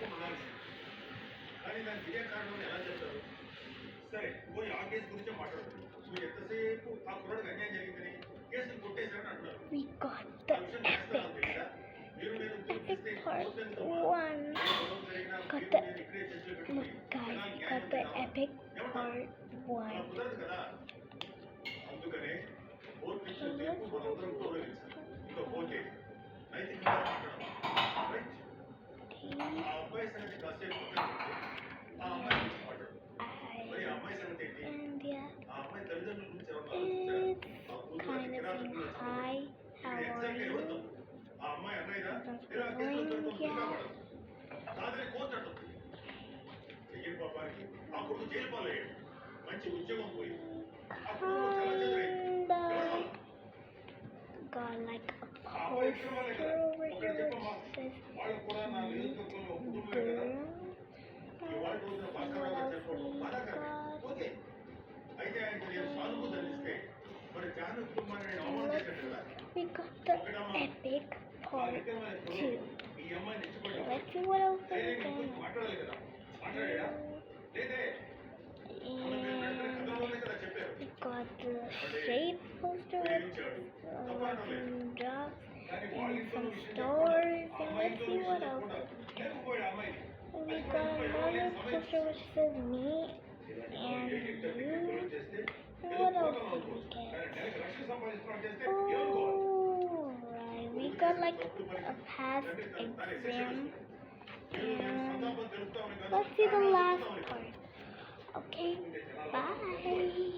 చెప్పుకుంటూ ఉండాల్సింది. కానీ దానికి ఇదే కారణం ఎలా చెప్తారు? సరే పోయి ఆ కేసు గురించే మాట్లాడుతుంది. నువ్వు ఎంతసేపు ఆ కుర్రాడికి అన్యాయం జరిగిందని కేసులు కొట్టేశారని అంటున్నారు. We got ఆ the విషయం చేస్తానని epic, తెలీదా? మీరు నేను epic పిలిపిస్తే part కోర్టుకెందుకమ్మా? 1. ఏ గొడవ జరిగినా Got మీరు the నేను ఇక్కడే చర్చలు Look పెట్టుకుని guys, ఎలా we న్యాయం got the చేద్దామా? epic ఏమంటారు? part అలా 1. కుదరదు కదా. అందుకనే కోర్టు ఇచ్చిన తీర్పు మనందరం గౌరవించాలి. ఇకపోతే నైతికంగా మాట్లాడాలి. రైట్? ఆ అబ్బాయి సంగతి కాసేపు పక్కన పెడితే ఆ అమ్మాయి గురించి మాట్లాడు. మరి ఆ అమ్మాయి సంగతి ఏంటి? India ఆ అమ్మాయి తల్లిదండ్రుల గురించి ఎవరు ఆలోచించారా? is ఆ కూతురు kind of కిరాతకులు saying hi, how ఇక్కడ are ఎగ్జాక్ట్గా ఎవరు you? తప్పు? ఆ అమ్మాయి అన్నయ్యదా? That's లేదా ఆ కేసులో going, దొరకడం yeah. కాపాడదు. కాదని కోర్టు అంటుంది. చెయ్యని పాపానికి ఆ కొడుకు జైలు పాలయ్యాడు. మంచి ఉద్యోగం పోయింది. ఆ కుటుంబం చాలా చెదరైంది. ఎవరి వల్ల? Got like a ఆ అబ్బాయి ఇచ్చిన వాళ్ళే poster కదా. over ఒకటి here చెప్పమ్మా. which says వాళ్ళకు కూడా నా నియోజకవర్గంలో ఒక కుటుంబమే కదా. girl. ఇవాళ రోజున What భాస్కరరావు else చనిపోవడం we బాధాకరమే. got? ఓకే. అయితే ఆయనకు నేను సానుభూతి అందిస్తే మరి జాను కుటుంబాన్ని నేను అవమానం చేసినట్టు కదా. We got the epic ఆ part నిత్యమైన 2. ఈ అమ్మాయిని ఇష్టపడ్డా Let's see what else we ధైర్యంగా కూర్చొని got. మాట్లాడాలి కదా. మాట్లాడా? లేదే. మన మీరు పెడతారు కథలోనే కదా చెప్పారు. We got the shape poster with ప్రేమించాడు. తప్పనట్లేదు. some drops కానీ వాళ్ళ and ఇంట్లో some విషయం stories, చెప్పకుండా and ఆ let's see what else. అమ్మాయితో లేకపోయాడు ఆ అమ్మాయిని. And we got another poster which says me and you. And what else did we get? Oh, right. We got like a past exam. And let's see the last part. Okay, bye.